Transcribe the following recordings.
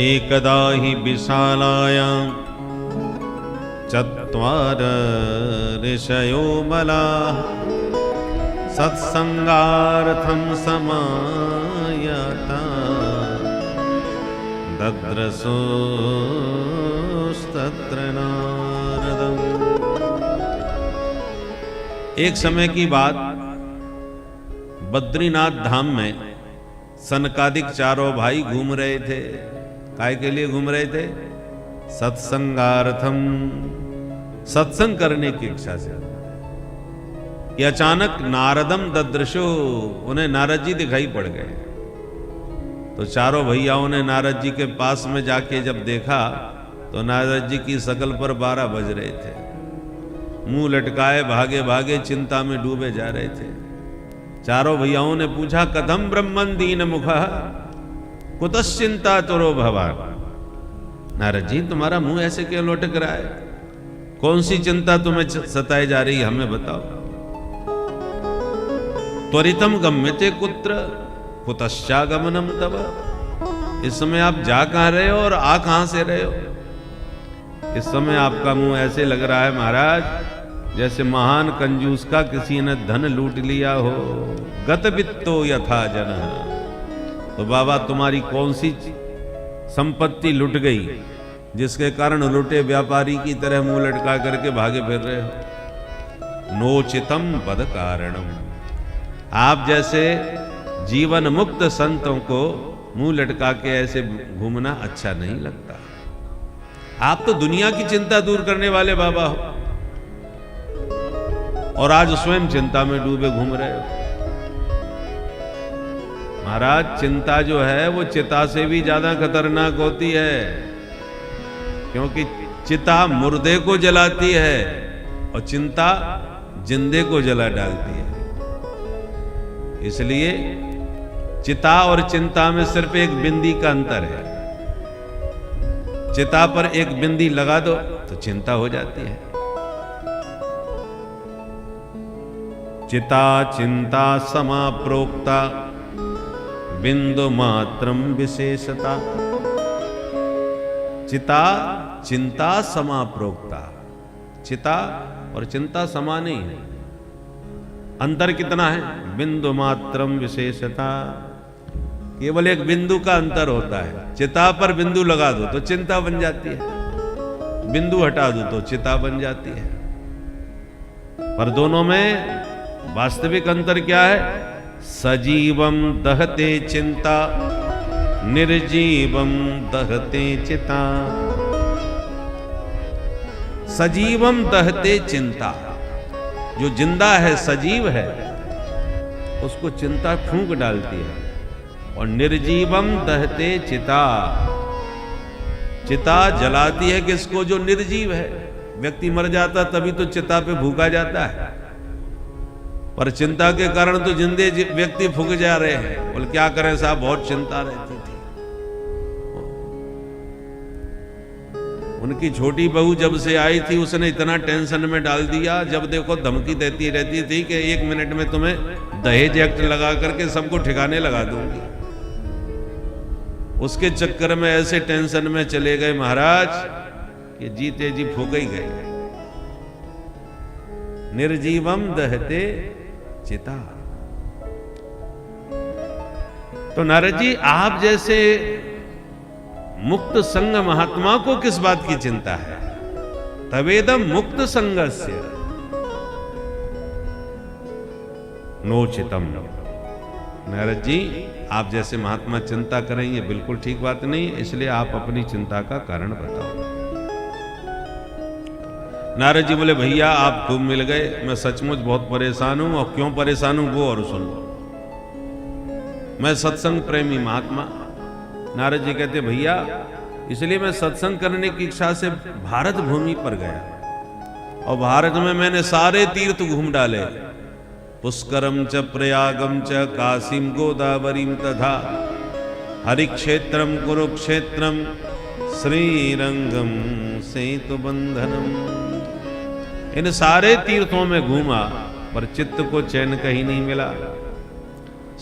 एकदा हि विशालायां चत्वार ऋषयो मलाः सत्संगार्थं समायाता दद्रसोस्तत्र नारदम्। एक समय की बात, बद्रीनाथ धाम में सनकादिक चारों भाई घूम रहे थे। काय के लिए घूम रहे थे? सत्संगार्थम, सत्संग करने की इच्छा से। कि अचानक नारदम ददृशो, उन्हें नारद जी दिखाई पड़ गए। तो चारों भैयाओं ने नारद जी के पास में जाके जब देखा तो नारद जी की शकल पर 12 बज रहे थे। मुंह लटकाए भागे भागे चिंता में डूबे जा रहे थे। चारों भैयाओं ने पूछा, कथम ब्रह्मन दीन मुखः कुतश्चिंता तुरो भवान। नारद जी, तुम्हारा मुंह ऐसे क्यों लटक रहा है? कौन सी चिंता तुम्हें सताई जा रही है, हमें बताओ। त्वरितम गम्यते कुत्र कुतश्चागमनम तव। इस समय आप जा कहां रहे हो और आ कहां से रहे हो? इस समय आपका मुंह ऐसे लग रहा है महाराज जैसे महान कंजूस का किसी ने धन लूट लिया हो। गत वित्तो यथा जन। तो बाबा, तुम्हारी कौन सी संपत्ति लुट गई जिसके कारण लुटे व्यापारी की तरह मुंह लटका करके भागे फिर रहे हो? नोचितम बद कारणम। आप जैसे जीवन मुक्त संतों को मुंह लटका के ऐसे घूमना अच्छा नहीं लगता। आप तो दुनिया की चिंता दूर करने वाले बाबा हो और आज स्वयं चिंता में डूबे घूम रहे हो। महाराज, चिंता जो है वो चिता से भी ज्यादा खतरनाक होती है, क्योंकि चिता मुर्दे को जलाती है और चिंता जिंदे को जला डालती है। इसलिए चिता और चिंता में सिर्फ एक बिंदी का अंतर है। चिता पर एक बिंदी लगा दो तो चिंता हो जाती है। चिता चिंता समाप्रोक्ता बिंदु मात्रम विशेषता। चिता चिंता समाप्रोक्ता। चिता और चिंता समान ही है, अंतर कितना है? बिंदु मात्रम विशेषता। केवल एक बिंदु का अंतर होता है। चिता पर बिंदु लगा दो तो चिंता बन जाती है, बिंदु हटा दो तो चिता बन जाती है। पर दोनों में वास्तविक अंतर क्या है? सजीवम दहते चिंता, निर्जीवम दहते चिता। सजीवम दहते चिंता, जो जिंदा है, सजीव है, उसको चिंता फूंक डालती है। और निर्जीवम दहते चिता, चिता जलाती है किसको? जो निर्जीव है। व्यक्ति मर जाता तभी तो चिता पे भूखा जाता है, पर चिंता के कारण तो जिंदे व्यक्ति फूंक जा रहे हैं। बोल क्या करें साहब, बहुत चिंता रहती थी। उनकी छोटी बहू जब से आई थी उसने इतना टेंशन में डाल दिया, जब देखो धमकी देती रहती थी कि 1 मिनट में तुम्हें दहेज एक्ट लगा करके सबको ठिकाने लगा दूंगी। उसके चक्कर में ऐसे टेंशन में चले गए महाराज कि जीते जी फूक ही गए। निर्जीवम दहते चिता। तो नारद जी, आप जैसे मुक्त संग महात्मा को किस बात की चिंता है? तवेदम मुक्त संगस्य नोचितम। नारद जी, आप जैसे महात्मा चिंता करें ये बिल्कुल ठीक बात नहीं, इसलिए आप अपनी चिंता का कारण बताओ। नारद जी बोले, भैया आप खूब मिल गए, मैं सचमुच बहुत परेशान हूं। और क्यों परेशान हूं वो और सुन लो। मैं सत्संग प्रेमी महात्मा। नारद जी कहते, भैया इसलिए मैं सत्संग करने की इच्छा से भारत भूमि पर गया और भारत में मैंने सारे तीर्थ घूम डाले। पुष्करम च प्रयागम च काशीम गोदावरीम तथा हरिक्षेत्रम कुरुक्षेत्रम श्रीरंगम सेतु बंधनम। इन सारे तीर्थों में घूमा पर चित्त को चैन कहीं नहीं मिला।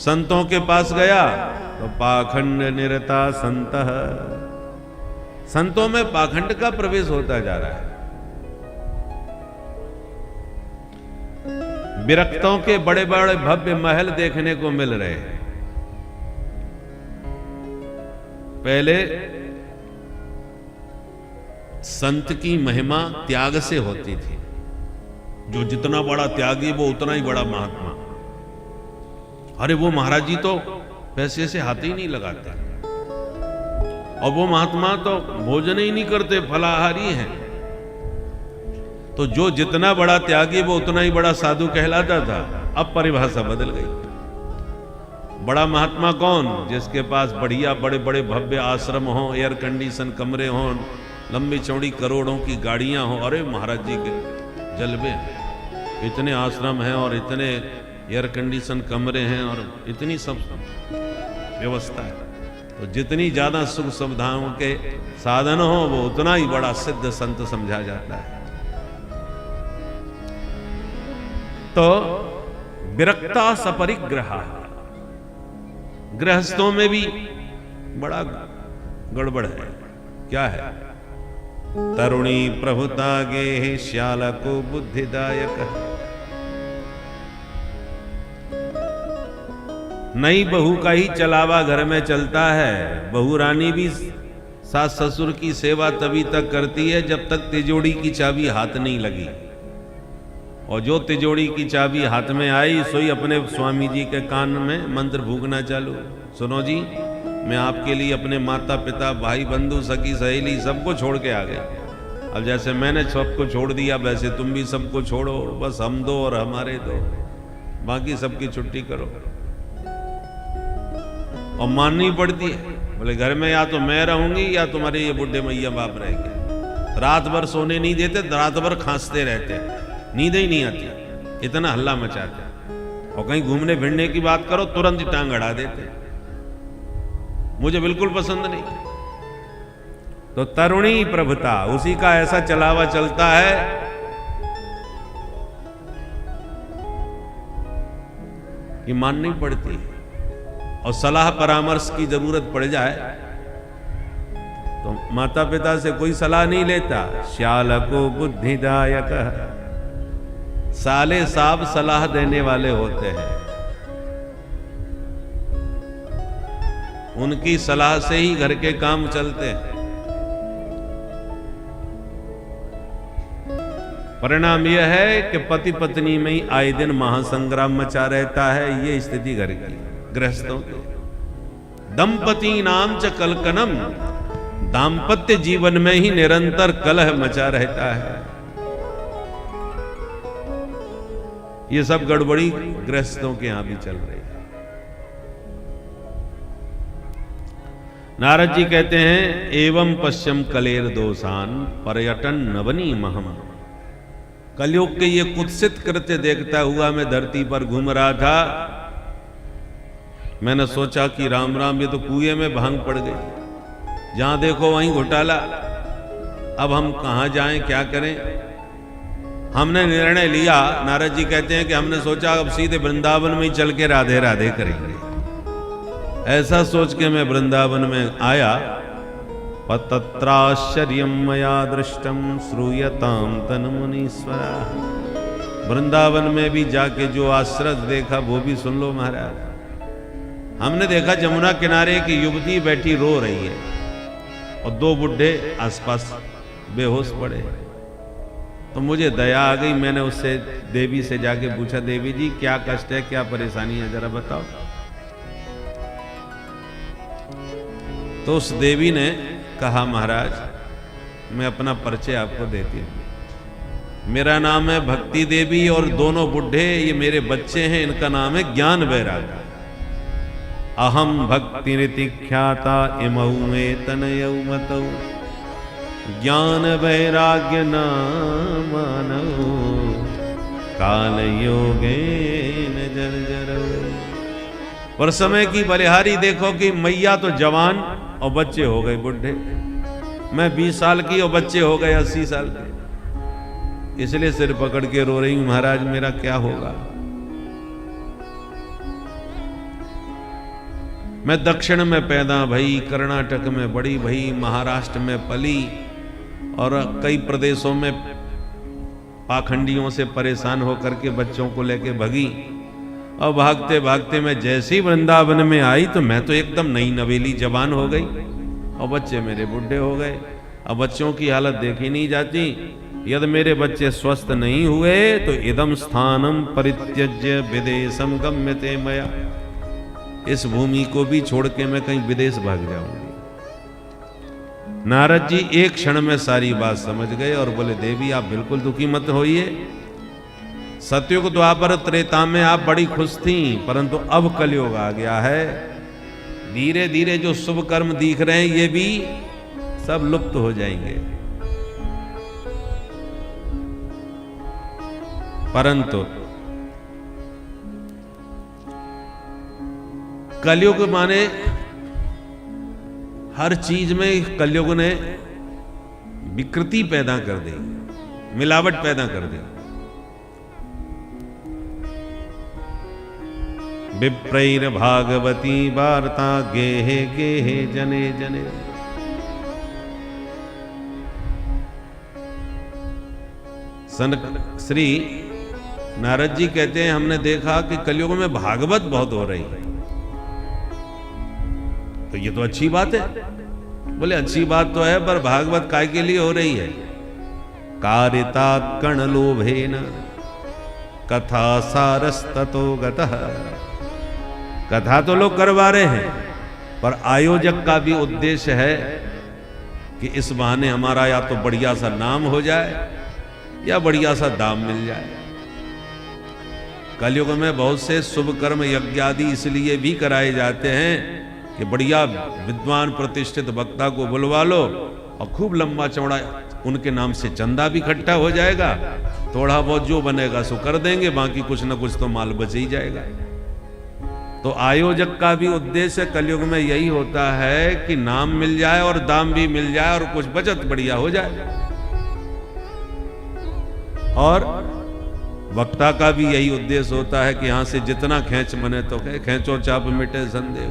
संतों के पास गया तो पाखंड निरता संतः, संतों में पाखंड का प्रवेश होता जा रहा है। विरक्तों के बड़े बड़े भव्य महल देखने को मिल रहे हैं। पहले संत की महिमा त्याग से होती थी। जो जितना बड़ा त्यागी वो उतना ही बड़ा महात्मा। अरे वो महाराज जी तो पैसे से हाथ ही नहीं लगाते, और वो महात्मा तो भोजन ही नहीं करते, फलाहारी हैं। तो जो जितना बड़ा त्यागी वो उतना ही बड़ा साधु कहलाता था। अब परिभाषा बदल गई। बड़ा महात्मा कौन? जिसके पास बढ़िया बड़े बड़े भव्य आश्रम हो, एयर कंडीशन कमरे हो, लंबी चौड़ी करोड़ों की गाड़ियां हो। अरे महाराज जी के जलवे, इतने आश्रम हैं और इतने एयर कंडीशन कमरे हैं और इतनी सब व्यवस्था है। तो जितनी ज्यादा सुख सुविधाओं के साधन हो वो उतना ही बड़ा सिद्ध संत समझा जाता है। तो विरक्ता सपरिग्रह, गृहस्थों में भी बड़ा गड़बड़ है। क्या है? तरुणी प्रभुता गे श्याला को बुद्धिदायक। नई बहू का ही चलावा घर में चलता है। बहू रानी भी सास ससुर की सेवा तभी तक करती है जब तक तिजोड़ी की चाबी हाथ नहीं लगी। और जो तिजोड़ी की चाबी हाथ में आई सोई अपने स्वामी जी के कान में मंत्र फूंकना चालू। सुनो जी, मैं आपके लिए अपने माता पिता भाई बंधु सखी सहेली सबको छोड़ के आ गया। अब जैसे मैंने सबको छोड़ दिया वैसे तुम भी सबको छोड़ो, बस हम दो और हमारे दो, बाकी सबकी छुट्टी करो। और माननी पड़ती है। बोले घर में या तो मैं रहूंगी या तुम्हारे ये बुढ़े मैया बाप रहेंगे। रात भर सोने नहीं देते, रात भर खांसते रहते, नींद ही नहीं आती, इतना हल्ला मचाते। और कहीं घूमने फिरने की बात करो तुरंत ही टांग अड़ा देते। मुझे बिल्कुल पसंद नहीं। तो तरुणी प्रभुता, उसी का ऐसा चलावा चलता है कि माननी पड़ती है। और सलाह परामर्श की जरूरत पड़ जाए तो माता पिता से कोई सलाह नहीं लेता। श्याल को बुद्धिदायक, साले साहब सलाह देने वाले होते हैं। उनकी सलाह से ही घर के काम चलते हैं। परिणाम यह है कि पति पत्नी में ही आए दिन महासंग्राम मचा रहता है। ये स्थिति घर की गृहस्थों की। दंपति नाम च कलकनम, दाम्पत्य जीवन में ही निरंतर कलह मचा रहता है। ये सब गड़बड़ी गृहस्थों के यहां भी चल रही है। नारद जी कहते हैं एवं पश्चिम कलेर दोषान पर्यटन नवनी महम। कलयुग के ये कुत्सित कृत्य देखता हुआ मैं धरती पर घूम रहा था। मैंने सोचा कि राम राम, ये तो कुएं में भांग पड़ गई। जहां देखो वहीं घोटाला। अब हम कहां जाएं, क्या करें? हमने निर्णय लिया, नारद जी कहते हैं कि हमने सोचा अब सीधे वृंदावन में ही चल के राधे राधे करेंगे। ऐसा सोच के मैं वृंदावन में आया। पतत्राश्चर्यम मया दृष्टम श्रूयताम तन मुनीश्वरा। वृंदावन में भी जाके जो आश्चर्य देखा वो भी सुन लो महाराज। हमने देखा जमुना किनारे एक युवती बैठी रो रही है और दो बुढ़े आसपास बेहोश पड़े। तो मुझे दया आ गई। मैंने उससे देवी से जाके पूछा, देवी जी क्या कष्ट है, क्या परेशानी है, जरा बताओ। तो उस देवी ने कहा, महाराज मैं अपना परिचय आपको देती हूं। मेरा नाम है भक्ति देवी और दोनों बुढ़े ये मेरे बच्चे हैं। इनका नाम है ज्ञान वैराग्य। अहम भक्ति रीति ख्याता इमऊ में तनयऊ मतऊ ज्ञान वैराग्य नामानऊ काल योगेन जर्जरऊ। पर समय की बलिहारी देखो कि मैया तो जवान और बच्चे हो गए बुढ़े। मैं 20 साल की और बच्चे हो गए 80 साल के। इसलिए सिर पकड़ के रो रही हूं, महाराज मेरा क्या होगा। मैं दक्षिण में पैदा भई, कर्नाटक में बड़ी भई, महाराष्ट्र में पली और कई प्रदेशों में पाखंडियों से परेशान होकर के बच्चों को लेके भगी। और भागते भागते मैं जैसे ही वृंदावन में आई तो मैं तो एकदम नई नवेली जवान हो गई और बच्चे मेरे बुढ़े हो गए। अब बच्चों की हालत देखी नहीं जाती। यदि मेरे बच्चे स्वस्थ नहीं हुए तो इदम स्थानम परित्यज्य विदेशम गम्यते मया, इस भूमि को भी छोड़ के मैं कहीं विदेश भाग जाऊंगी। नारद जी एक क्षण में सारी बात समझ गए और बोले, देवी आप बिल्कुल दुखी मत होइए। सतयुग द्वापर त्रेता में आप बड़ी खुश थी, परंतु अब कलयुग आ गया है। धीरे धीरे जो शुभ कर्म दिख रहे हैं ये भी सब लुप्त हो जाएंगे। परंतु कलयुग माने हर चीज में कलयुग ने विकृति पैदा कर दी, मिलावट पैदा कर दी। विप्रैर भागवती वार्ता गेहे गेहे जने जने। श्री नारद जी कहते हैं हमने देखा कि कलयुग में भागवत बहुत हो रही है, तो ये तो अच्छी बात है। बोले अच्छी बात तो है, पर भागवत काय के लिए हो रही है? कारिता कण लोभेन कथा सारस्ततो गतः। कथा तो लोग करवा रहे हैं, पर आयोजक का भी उद्देश्य है कि इस बहाने हमारा या तो बढ़िया सा नाम हो जाए या बढ़िया सा दाम मिल जाए। कलयुग में बहुत से शुभ कर्म यज्ञ आदि इसलिए भी कराए जाते हैं कि बढ़िया विद्वान प्रतिष्ठित वक्ता को बुलवा लो और खूब लंबा चौड़ा उनके नाम से चंदा भी इकट्ठा हो जाएगा। थोड़ा बहुत जो बनेगा सो कर देंगे, बाकी कुछ ना कुछ तो माल बच ही जाएगा। तो आयोजक का भी उद्देश्य कलयुग में यही होता है कि नाम मिल जाए और दाम भी मिल जाए और कुछ बचत बढ़िया हो जाए। और वक्ता का भी यही उद्देश्य होता है कि यहां से जितना खींच बने तो खींचो चाप मिटे संदेह।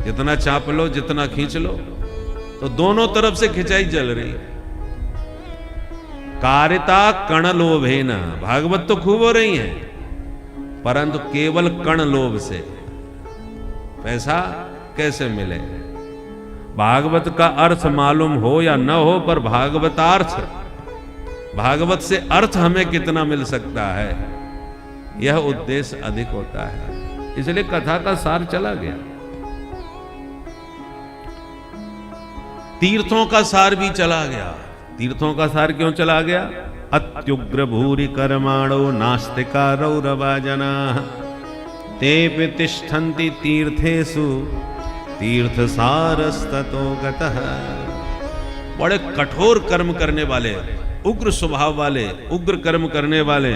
जितना चाप लो, जितना खींच लो, तो दोनों तरफ से खिंचाई चल रही है। कारिता कण लोभेन, भागवत तो खूब हो रही है, परंतु केवल कण लोभ से पैसा कैसे मिले? भागवत का अर्थ मालूम हो या न हो, पर भागवतार्थ, भागवत से अर्थ हमें कितना मिल सकता है, यह उद्देश्य अधिक होता है। इसलिए कथा का सार चला गया। तीर्थों का सार भी चला गया। तीर्थों का सार क्यों चला गया? अत्युग्र भूरि कर्माणो नास्तिका रौरवा जना तेपि तिष्ठन्ति तीर्थेषु तीर्थ सारस्ततो गतः। बड़े कठोर कर्म करने वाले, उग्र स्वभाव वाले, उग्र कर्म करने वाले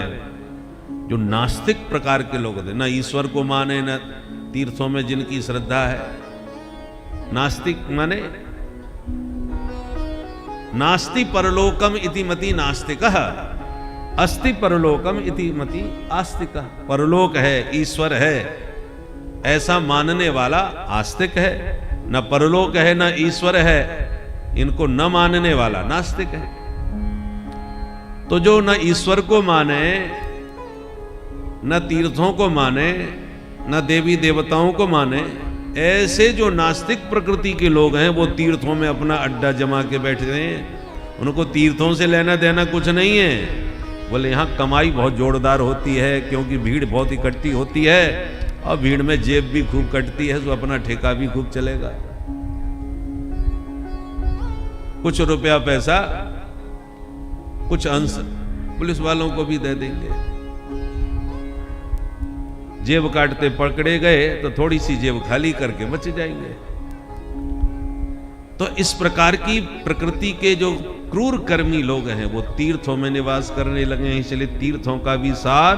जो नास्तिक प्रकार के लोग थे, न ईश्वर को माने न तीर्थों में जिनकी श्रद्धा है। नास्तिक माने नास्ति परलोकम इति मति नास्तिकः, अस्ति परलोकम इति मति आस्तिकः। परलोक है, ईश्वर है, ऐसा मानने वाला आस्तिक है। न परलोक है न ईश्वर है, इनको न मानने वाला नास्तिक है। तो जो न ईश्वर को माने, न तीर्थों को माने, न देवी देवताओं को माने, ऐसे जो नास्तिक प्रकृति के लोग हैं वो तीर्थों में अपना अड्डा जमा के बैठे हैं। उनको तीर्थों से लेना देना कुछ नहीं है। बोले यहाँ कमाई बहुत जोरदार होती है क्योंकि भीड़ बहुत इकट्ठी होती है और भीड़ में जेब भी खूब कटती है, तो अपना ठेका भी खूब चलेगा। कुछ रुपया पैसा, कुछ अंश पुलिस वालों को भी दे देंगे। जेब काटते पकड़े गए तो थोड़ी सी जेब खाली करके बच जाएंगे। तो इस प्रकार की प्रकृति के जो क्रूर कर्मी लोग हैं वो तीर्थों में निवास करने लगे हैं। इसलिए तीर्थों का भी सार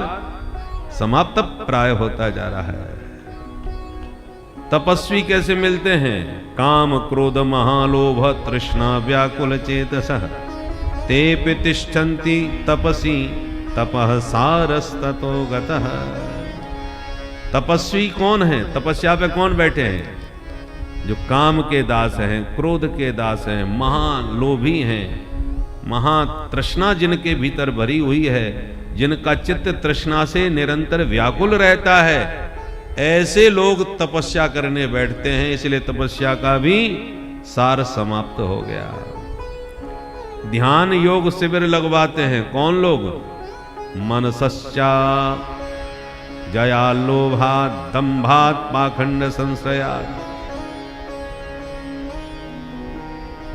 समाप्त प्राय होता जा रहा है। तपस्वी कैसे मिलते हैं? काम क्रोध महालोभ तृष्णा व्याकुल चेतसः तेपि तिष्ठन्ति तपसी तपः सारस्ततो गतः। तपस्वी कौन है? तपस्या पे कौन बैठे हैं? जो काम के दास हैं, क्रोध के दास हैं, महालोभी हैं, महातृष्णा जिनके भीतर भरी हुई है, जिनका चित्त तृष्णा से निरंतर व्याकुल रहता है, ऐसे लोग तपस्या करने बैठते हैं। इसलिए तपस्या का भी सार समाप्त हो गया। ध्यान योग शिविर लगवाते हैं कौन लोग? मनसश्चा जया लोभात दंभात पाखंड संशयात,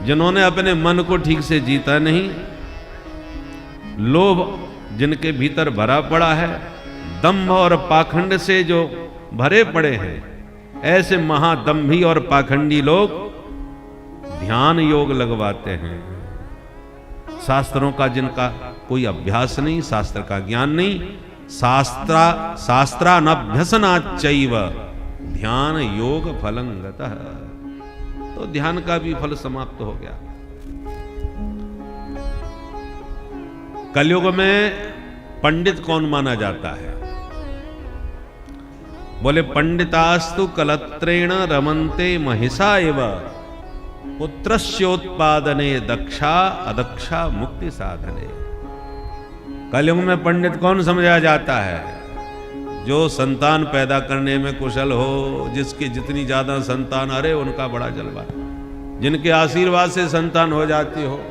जिन्होंने अपने मन को ठीक से जीता नहीं, लोभ जिनके भीतर भरा पड़ा है, दंभ और पाखंड से जो भरे पड़े हैं, ऐसे महादंभी और पाखंडी लोग ध्यान योग लगवाते हैं। शास्त्रों का जिनका कोई अभ्यास नहीं, शास्त्र का ज्ञान नहीं, शास्त्रानभ्यसनाच्चैव ध्यान योग फलं गतः, तो ध्यान का भी फल समाप्त हो गया। कलयुग में पंडित कौन माना जाता है? बोले पंडितास्तु कलत्रेण रमन्ते महिषा एव पुत्रस्योत्पादने दक्षा अदक्षा मुक्ति साधने। कलयुग में पंडित कौन समझा जाता है? जो संतान पैदा करने में कुशल हो, जिसकी जितनी ज्यादा संतान, अरे उनका बड़ा जलवा, जिनके आशीर्वाद से संतान हो जाती हो।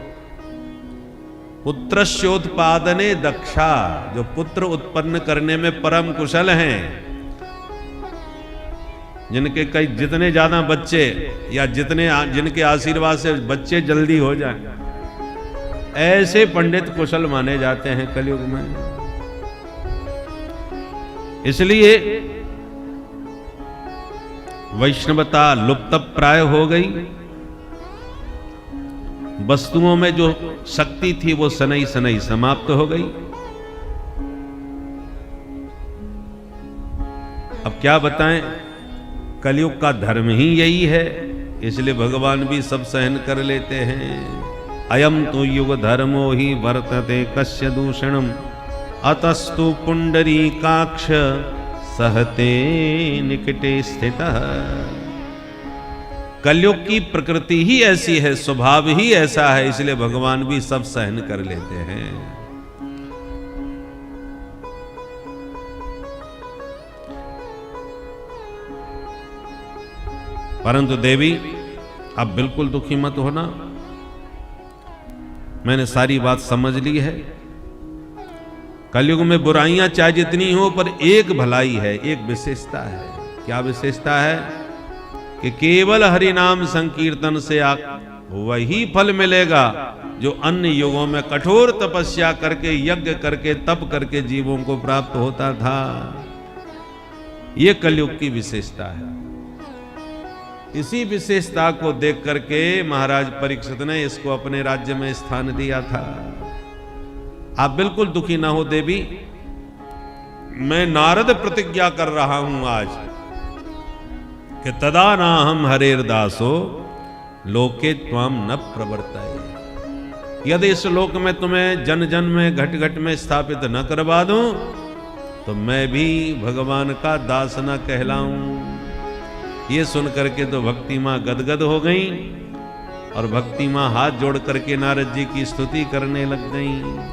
पुत्रस्योत्पादने दक्षा, जो पुत्र उत्पन्न करने में परम कुशल हैं, जिनके कई जितने ज्यादा बच्चे या जिनके आशीर्वाद से बच्चे जल्दी हो जाएं, ऐसे पंडित कुशल माने जाते हैं कलयुग में। इसलिए वैष्णवता लुप्त प्राय हो गई। वस्तुओं में जो शक्ति थी वो सनई सनई समाप्त हो गई। अब क्या बताएं, कलयुग का धर्म ही यही है, इसलिए भगवान भी सब सहन कर लेते हैं। अयम तो युग धर्मो ही वर्तते कस्य दूषणम अतस्तु पुंडरीकाक्ष सहते निकटे स्थितः। कलयुग की प्रकृति ही ऐसी है, स्वभाव ही ऐसा है, इसलिए भगवान भी सब सहन कर लेते हैं। परंतु देवी अब बिल्कुल दुखी मत होना, मैंने सारी बात समझ ली है। कलयुग में बुराइयां चाहे जितनी हो, पर एक भलाई है, एक विशेषता है। क्या विशेषता है? कि केवल हरि नाम संकीर्तन से वही फल मिलेगा जो अन्य युगों में कठोर तपस्या करके, यज्ञ करके, तप करके जीवों को प्राप्त होता था। यह कलयुग की विशेषता है। इसी विशेषता को देख करके महाराज परीक्षित ने इसको अपने राज्य में स्थान दिया था। आप बिल्कुल दुखी ना हो देवी, मैं नारद प्रतिज्ञा कर रहा हूं आज कि तदा नाहम हरेर दासो लोके त्वाम न प्रवर्ताये। यदि इस लोक में तुम्हें जन जन में घट घट में स्थापित न करवा दूं, तो मैं भी भगवान का दास न कहलाऊं। ये सुन करके तो भक्ति मां गदगद हो गई और भक्ति मां हाथ जोड़ करके नारद जी की स्तुति करने लग गई।